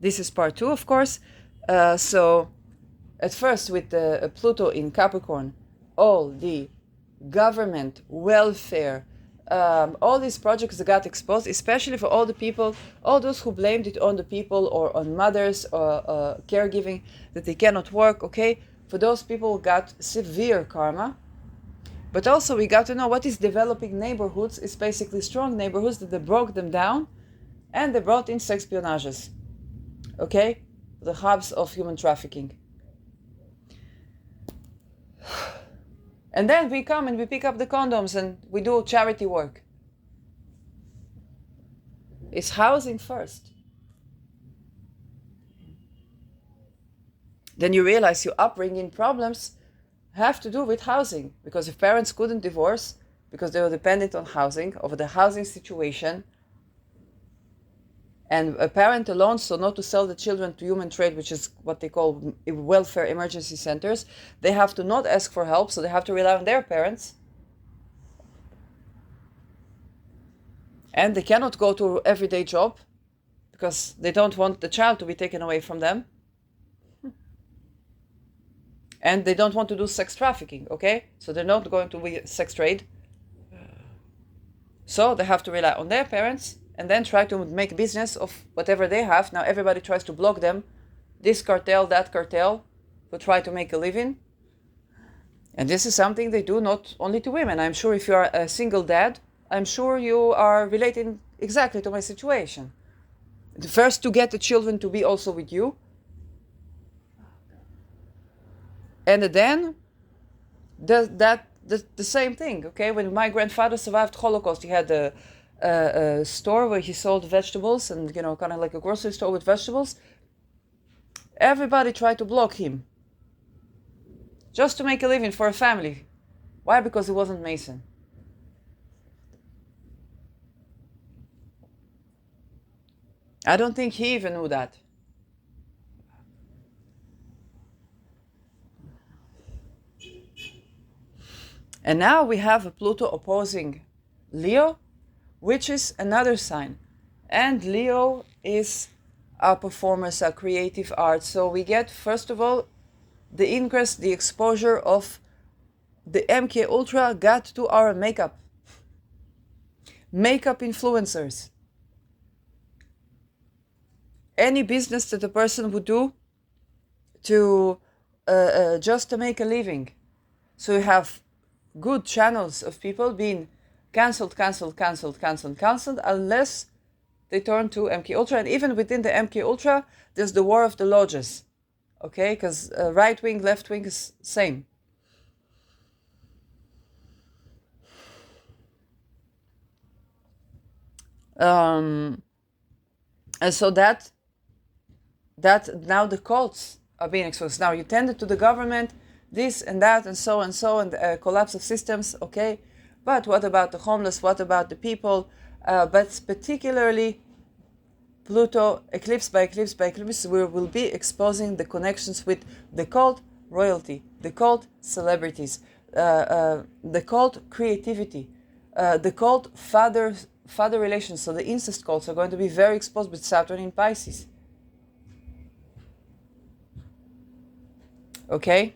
This is part 2, of course. So at first, with Pluto in Capricorn, all the government, welfare, all these projects that got exposed, especially for all the people, all those who blamed it on the people or on mothers or caregiving, that they cannot work, okay? For those people got severe karma. But also we got to know what is developing neighborhoods is basically strong neighborhoods that they broke them down and they brought in sexpionages, okay? The hubs of human trafficking. And then we come and we pick up the condoms and we do charity work. It's housing first. Then you realize your upbringing problems have to do with housing. Because if parents couldn't divorce because they were dependent on housing, over the housing situation, and a parent alone, so not to sell the children to human trade, which is what they call welfare emergency centers, they have to not ask for help, so they have to rely on their parents. And they cannot go to an everyday job because they don't want the child to be taken away from them. And they don't want to do sex trafficking, okay? So they're not going to be sex trade. So they have to rely on their parents and then try to make business of whatever they have. Now everybody tries to block them, this cartel, that cartel, to try to make a living. And this is something they do not only to women. I'm sure if you are a single dad, I'm sure you are relating exactly to my situation. First, to get the children to be also with you. And then the same thing, okay? When my grandfather survived Holocaust, he had a store where he sold vegetables and, kind of like a grocery store with vegetables. Everybody tried to block him just to make a living for a family. Why? Because he wasn't Mason. I don't think he even knew that. And now we have a Pluto opposing Leo, which is another sign. And Leo is our performance, our creative art. So we get, first of all, the ingress, the exposure of the MK Ultra got to our makeup. Makeup influencers. Any business that a person would do to just to make a living. So you have good channels of people being cancelled, unless they turn to MK Ultra. And even within the MK Ultra, there's the war of the lodges, okay? Because right wing, left wing is same. And so that now the cults are being exposed. Now you tended to the government, this and that and so and collapse of systems, okay? But what about the homeless? What about the people? But particularly Pluto, eclipse by eclipse, we will be exposing the connections with the cult royalty, the cult celebrities, the cult creativity, the cult father relations. So the incest cults are going to be very exposed with Saturn in Pisces. Okay?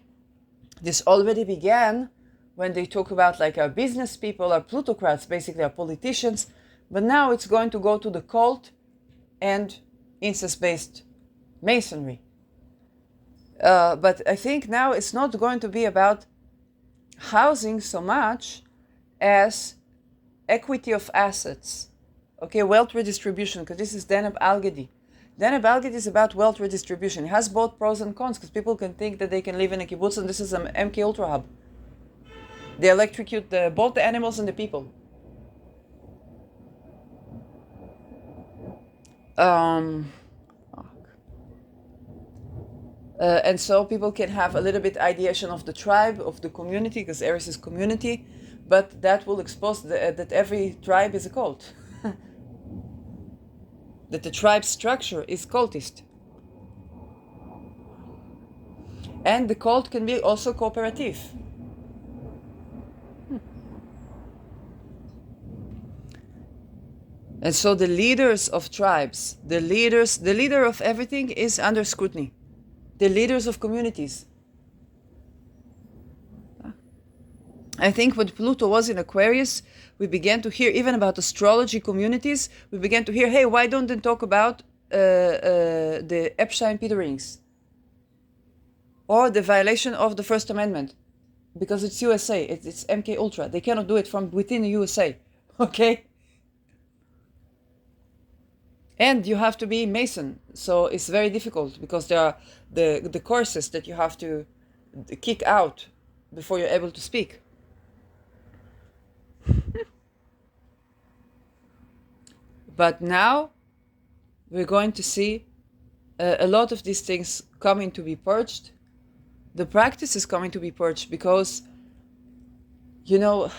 This already began when they talk about like our business people, our plutocrats, basically our politicians, but now it's going to go to the cult and incest-based masonry. But I think now it's not going to be about housing so much as equity of assets, okay, wealth redistribution, because this is Deneb Algedi. Deneb Algedi is about wealth redistribution. It has both pros and cons, because people can think that they can live in a kibbutz, and this is an MK Ultra hub. They electrocute both the animals and the people. And so people can have a little bit ideation of the tribe, of the community, because Aries is community, but that will expose that every tribe is a cult. That the tribe structure is cultist. And the cult can be also cooperative. And so the leaders of tribes, the leader of everything is under scrutiny. The leaders of communities. I think when Pluto was in Aquarius, we began to hear, even about astrology communities, we began to hear, hey, why don't they talk about the Epstein-Peter rings? Or the violation of the First Amendment? Because it's USA, it's mkultra. They cannot do it from within the USA, okay? And you have to be Mason, so it's very difficult because there are the courses that you have to kick out before you're able to speak. But now we're going to see a lot of these things coming to be purged. The practice is coming to be purged because, Pluto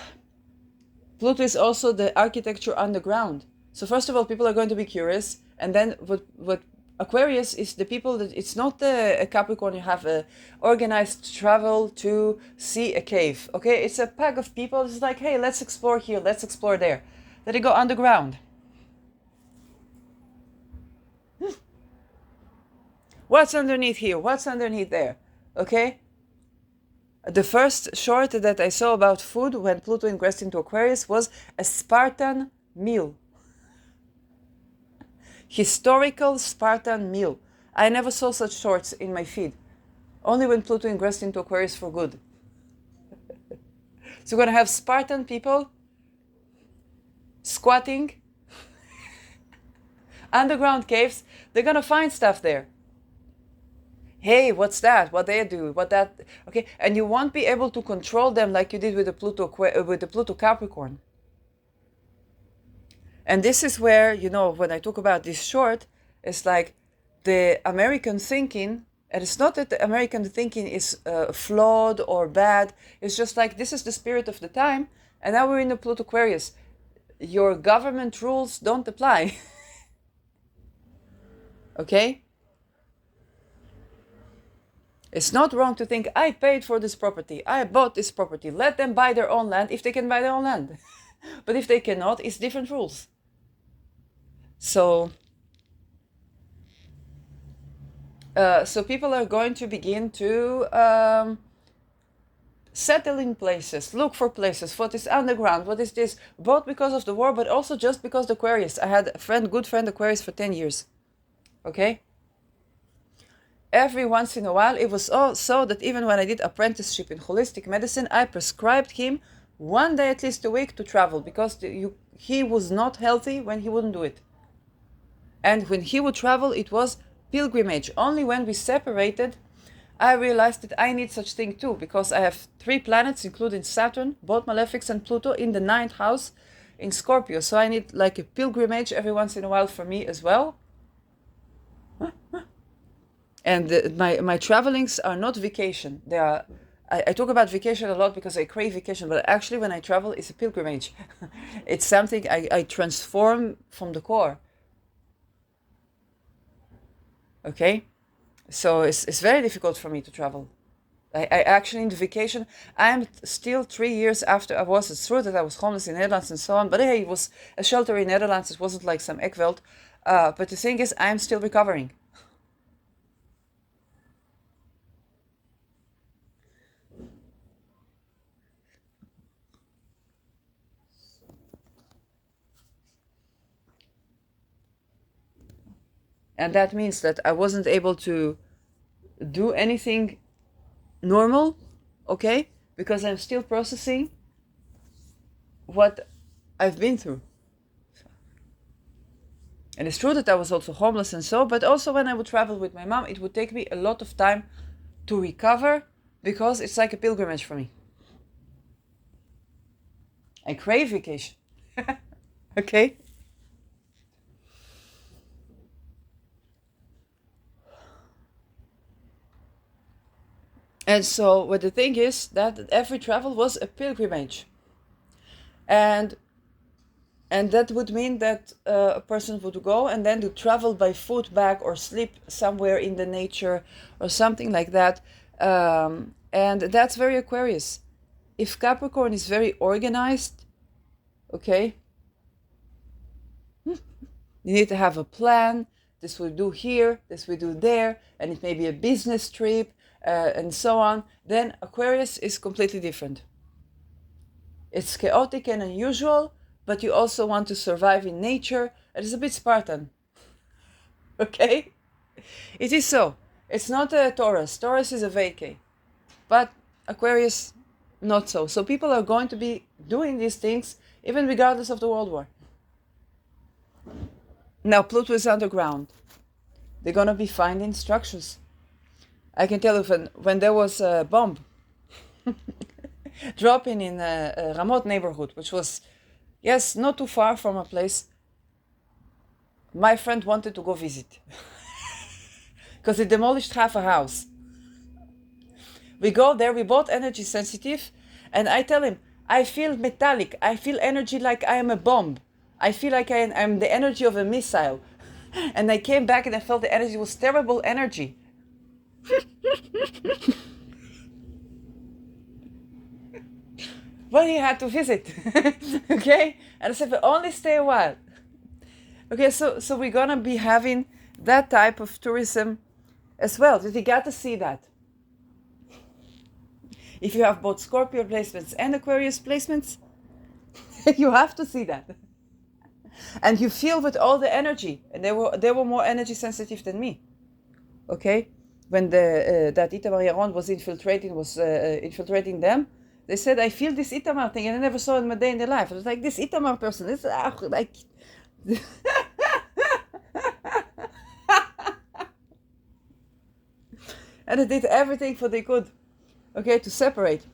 is also the architecture underground. So first of all, people are going to be curious, and then what Aquarius is the people that it's not a Capricorn. You have a organized travel to see a cave. Okay, it's a pack of people. It's like, hey, let's explore here, let's explore there. Then they go underground. What's underneath here? What's underneath there? Okay? The first short that I saw about food when Pluto ingressed into Aquarius was a Spartan meal. Historical Spartan meal. I never saw such shorts in my feed. Only when Pluto ingressed into Aquarius for good. So we're going to have Spartan people squatting, underground caves. They're going to find stuff there. Hey, what's that? What they do? What that? Okay, and you won't be able to control them like you did with the Pluto Capricorn. And this is where, when I talk about this short, it's like the American thinking, and it's not that the American thinking is flawed or bad. It's just like this is the spirit of the time, and now we're in the Pluto Aquarius. Your government rules don't apply. Okay? It's not wrong to think, I paid for this property, I bought this property, let them buy their own land if they can buy their own land. But if they cannot, it's different rules. So people are going to begin to settle in places, look for places, what is underground, what is this, both because of the war, but also just because the Aquarius. I had a good friend Aquarius for 10 years, okay? Every once in a while, it was so that even when I did apprenticeship in holistic medicine, I prescribed him 1 day at least a week to travel because he was not healthy when he wouldn't do it. And when he would travel, it was pilgrimage. Only when we separated, I realized that I need such thing too, because I have 3 planets, including Saturn, both malefics and Pluto, in the 9th house in Scorpio. So I need like a pilgrimage every once in a while for me as well. And my travelings are not vacation. They are. I talk about vacation a lot because I crave vacation, but actually when I travel, it's a pilgrimage. It's something I transform from the core. Okay? So it's very difficult for me to travel. I actually, in the vacation, I'm still 3 years after I was. It's true that I was homeless in Netherlands and so on, but hey, it was a shelter in Netherlands. It wasn't like some Ekveld. But the thing is, I'm still recovering. And that means that I wasn't able to do anything normal, okay? Because I'm still processing what I've been through. And it's true that I was also homeless and so, but also when I would travel with my mom, it would take me a lot of time to recover because it's like a pilgrimage for me. I crave vacation. Okay? And so what the thing is that every travel was a pilgrimage. And that would mean that a person would go and then to travel by foot back or sleep somewhere in the nature or something like that. And that's very Aquarius. If Capricorn is very organized, okay, You need to have a plan. This we do here, this we do there, and it may be a business trip, and so on. Then Aquarius is completely different. It's chaotic and unusual, but you also want to survive in nature. It is a bit Spartan. Okay? It is so. It's not a Taurus. Taurus is a vacay. But Aquarius, not so. So people are going to be doing these things even regardless of the world war. Now Pluto is underground. They're going to be finding structures. I can tell you when there was a bomb dropping in a Ramot neighborhood, which was, yes, not too far from a place, my friend wanted to go visit. Because it demolished half a house. We go there, we both energy sensitive, and I tell him, I feel metallic, I feel energy like I am a bomb. I feel like I'm the energy of a missile. And I came back and I felt the energy was terrible energy. But he had to visit. Okay? And I said, but only stay a while. Okay, so we're gonna be having that type of tourism as well. That you got to see that. If you have both Scorpio placements and Aquarius placements, you have to see that. And you feel with all the energy. And they were more energy sensitive than me. Okay? When that Itamar Yaron was infiltrating them, they said, I feel this Itamar thing, and I never saw it in my day in their life. I was like, this Itamar person, this like... And they did everything for they could, okay, to separate.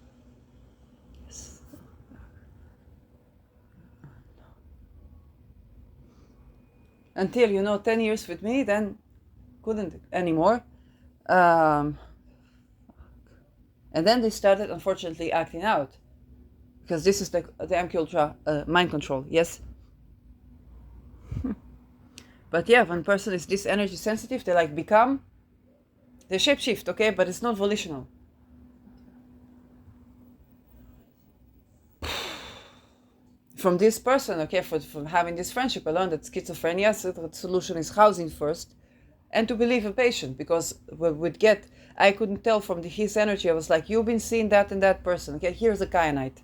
Until, 10 years with me, then couldn't anymore. And then they started, unfortunately, acting out. Because this is the mkultra mind control, yes? But yeah, when a person is this energy sensitive, they they shapeshift, okay? But it's not volitional. From this person, okay, from having this friendship, I learned that schizophrenia, so the solution is housing first, and to believe a patient, because I couldn't tell from his energy. I was like, you've been seeing that and that person. Okay, here's a kyanite.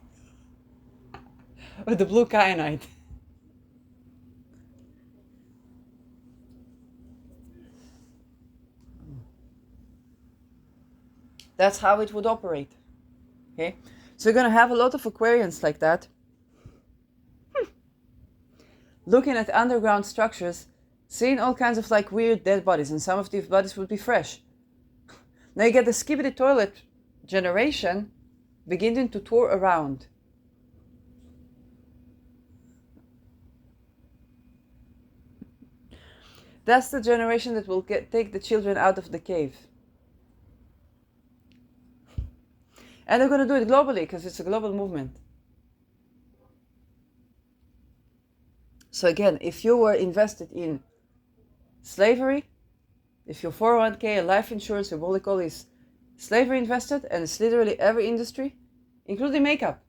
Or the blue kyanite. That's how it would operate. Okay, so you're going to have a lot of Aquarians like that. Looking at underground structures, seeing all kinds of like weird dead bodies, and some of these bodies would be fresh. Now you get the skibidi toilet generation beginning to tour around. That's the generation that will take the children out of the cave. And they're going to do it globally because it's a global movement. So again, if you were invested in slavery, if your 401k, life insurance, your molecule is slavery invested, and it's literally every industry, including makeup.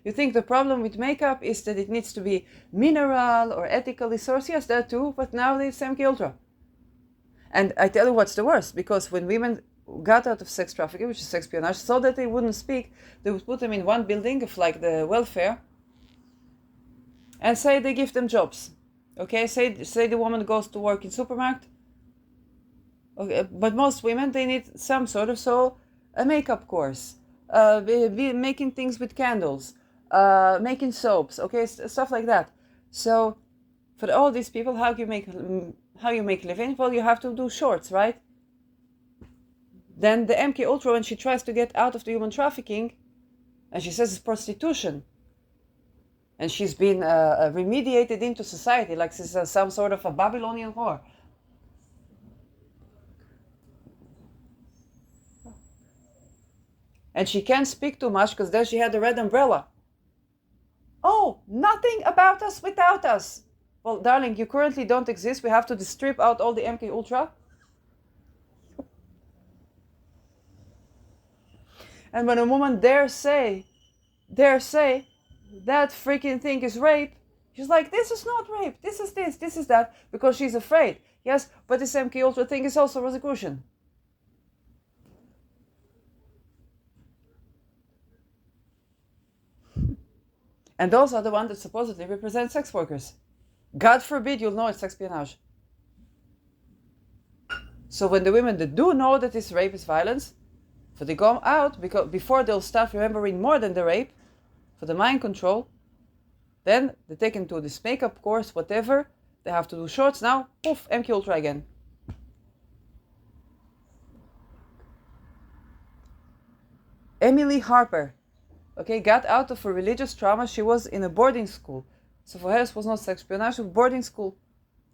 You think the problem with makeup is that it needs to be mineral or ethically sourced? Yes, that too, but now it's mkultra. And I tell you what's the worst, because when women got out of sex trafficking, which is espionage, so that they wouldn't speak, they would put them in one building of like the welfare, and say they give them jobs. Okay, say the woman goes to work in supermarket. Okay, but most women, they need some sort of a makeup course, making things with candles, making soaps, okay, stuff like that. So for all these people, how you make living? Well, you have to do shorts, right? Then the mkultra, when she tries to get out of the human trafficking, and she says it's prostitution, and she's been remediated into society like she's some sort of a Babylonian whore. And she can't speak too much because then she had the red umbrella. Oh, nothing about us without us. Well, darling, you currently don't exist. We have to strip out all the mkultra. And when a woman dare say that freaking thing is rape, She's like, this is not rape, this is this is that, because she's afraid. Yes, but this mkultra thing is also Rosicrucian. And those are the ones that supposedly represent sex workers. God forbid you'll know it's espionage. So when the women that do know that this rape is violence, for they go out, because before they'll start remembering more than the rape, for the mind control, then they take into this makeup course, whatever, they have to do shorts, now, poof, mkultra again. Emily Harper, okay, got out of a religious trauma. She was in a boarding school. So for her, it was not sex espionage, it was boarding school.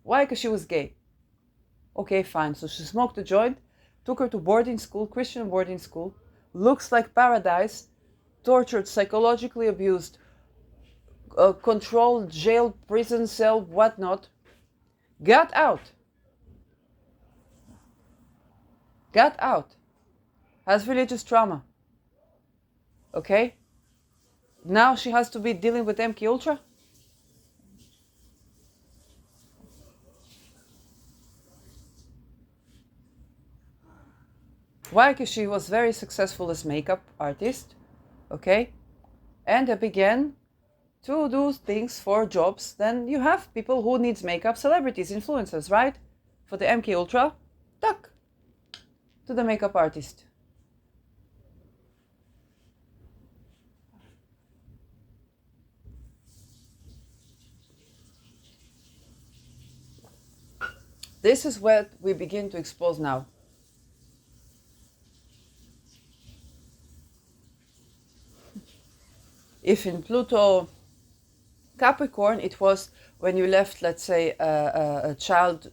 Why? Because she was gay. Okay, fine. So she smoked a joint, took her to boarding school, Christian boarding school. Looks like paradise, tortured, psychologically abused, controlled, jail, prison cell, whatnot. Got out. Got out. Has religious trauma. Okay? Now she has to be dealing with mkultra? Why? Because she was very successful as makeup artist, okay? And they began to do things for jobs. Then you have people who needs makeup, celebrities, influencers, right? For the mkultra, duck to the makeup artist. This is what we begin to expose now. If in Pluto Capricorn, it was when you left, let's say, a child,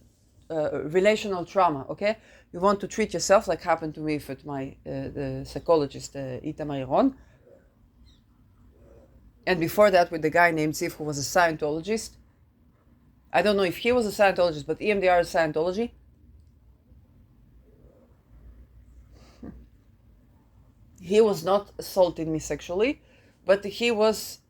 relational trauma, okay? You want to treat yourself, like happened to me with my the psychologist, Itamar Iron. And before that, with the guy named Ziv, who was a Scientologist. I don't know if he was a Scientologist, but EMDR is Scientology. He was not assaulting me sexually, but he was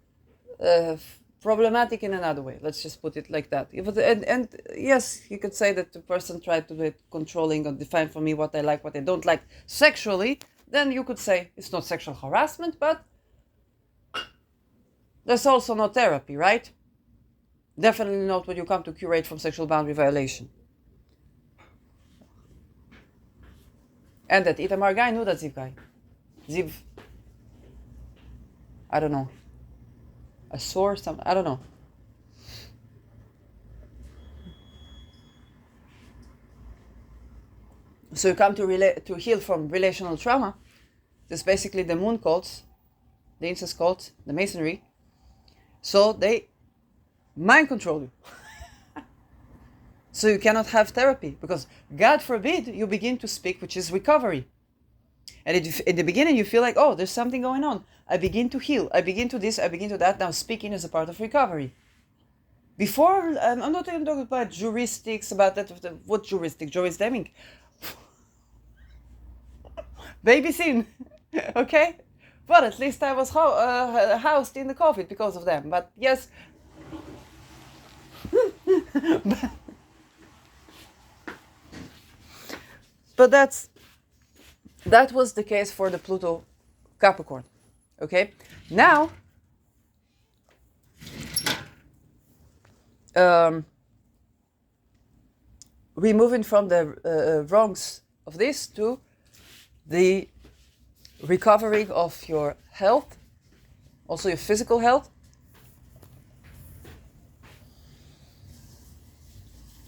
problematic in another way. Let's just put it like that. And yes, you could say that the person tried to be controlling or define for me what I like, what I don't like sexually. Then you could say it's not sexual harassment, but there's also no therapy, right? Definitely not when you come to curate from sexual boundary violation. And that Itamar guy knew that Ziv guy. Ziv, I don't know, a sore, something, I don't know. So you come to heal from relational trauma. That's basically the moon cults, the incest cults, the masonry. So they mind control you. So you cannot have therapy because God forbid you begin to speak, which is recovery. And in the beginning you feel like, oh, there's something going on. I begin to heal. I begin to this, I begin to that. Now speaking is a part of recovery. Before, I'm not even talking about juristics, about that. What juristic? Joris Deming. Baby sin. Okay? But at least I was housed in the COVID because of them. But yes. But that was the case for the Pluto Capricorn. Okay? Now, we're moving from the wrongs of this to the recovering of your health, also your physical health.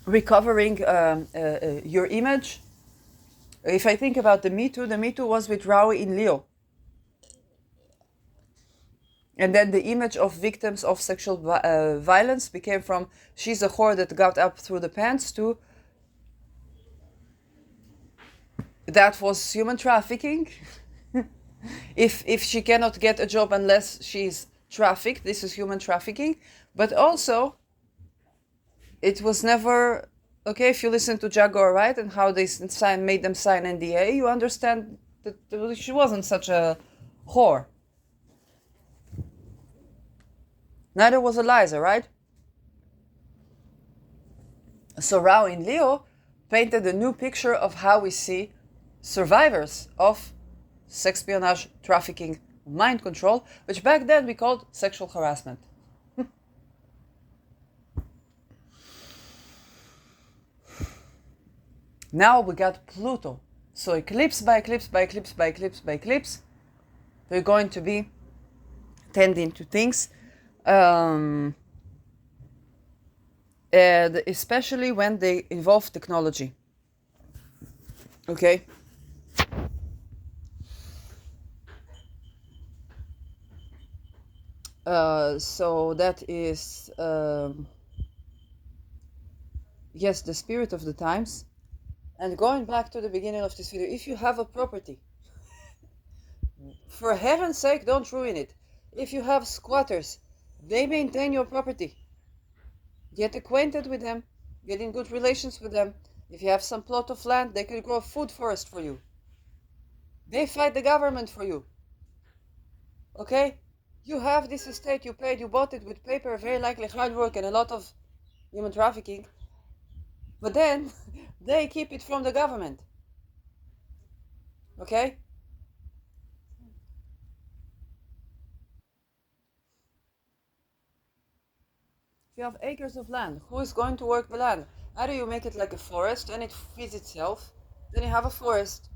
Recovering your image. If I think about the Me Too was with Raui in Leo. And then the image of victims of sexual violence became from she's a whore that got up through the pants to that was human trafficking. If she cannot get a job unless she's trafficked, this is human trafficking. But also, it was never... Okay, if you listen to Jaguar, right, and how they made them sign NDA, you understand that she wasn't such a whore. Neither was Eliza, right? So Rao in Leo painted a new picture of how we see survivors of sex espionage, trafficking, mind control, which back then we called sexual harassment. Now we got Pluto. So eclipse by eclipse by eclipse by eclipse by eclipse, we're going to be tending to things, and especially when they involve technology. Okay? So that is, yes, the spirit of the times. And going back to the beginning of this video, if you have a property, for heaven's sake, don't ruin it. If you have squatters, they maintain your property. Get acquainted with them, get in good relations with them. If you have some plot of land, they can grow a food forest for you. They fight the government for you. Okay? You have this estate, you paid, you bought it with paper, very likely hard work and a lot of human trafficking. But then, they keep it from the government. Okay? If you have acres of land, who is going to work the land? Either you make it like a forest and it feeds itself, then you have a forest.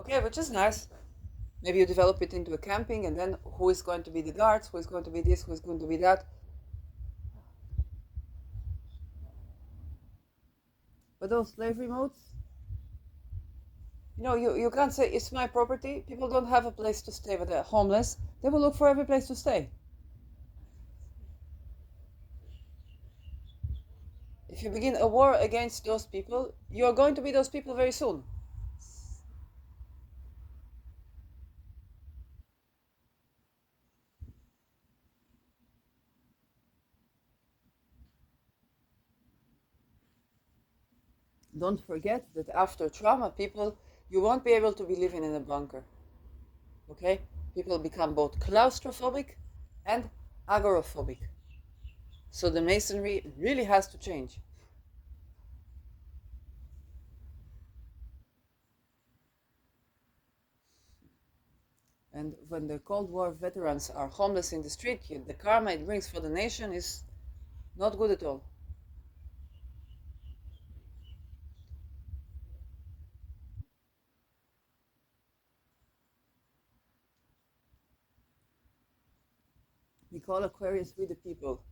Okay, which is nice. Maybe you develop it into a camping, and then who is going to be the guards, who is going to be this, who is going to be that. But those slavery modes, you can't say it's my property. People don't have a place to stay, but they're homeless. They will look for every place to stay. If you begin a war against those people, you are going to be those people very soon. Don't forget that after trauma, you won't be able to be living in a bunker. Okay? People become both claustrophobic and agoraphobic. So the masonry really has to change. And when the Cold War veterans are homeless in the street, the karma it brings for the nation is not good at all. We call Aquarius we the people.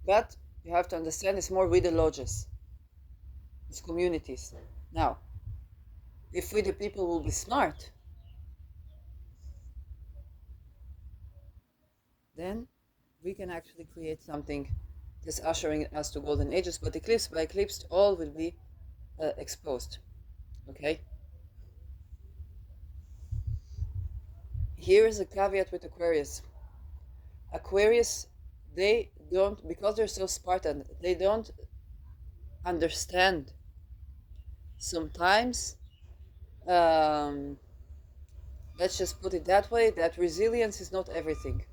But you have to understand it's more we the lodges. It's communities. Now, if we the people will be smart, then we can actually create something that's ushering us to golden ages, but eclipse by eclipse, all will be exposed. Okay? Here is a caveat with Aquarius. Aquarius, they don't, because they're so Spartan, they don't understand sometimes, let's just put it that way, that resilience is not everything.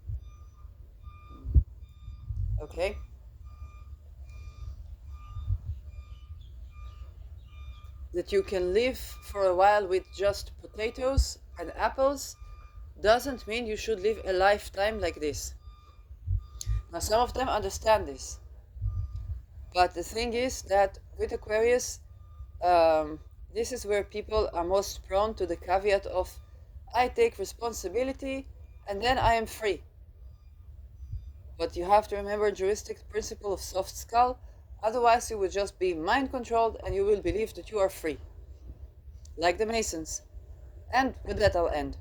Okay? That you can live for a while with just potatoes and apples doesn't mean you should live a lifetime like this. Now, some of them understand this. But the thing is that with Aquarius, this is where people are most prone to the caveat of, I take responsibility and then I am free. But you have to remember juristic principle of soft skull, otherwise you will just be mind controlled and you will believe that you are free. Like the Masons. And with that I'll end.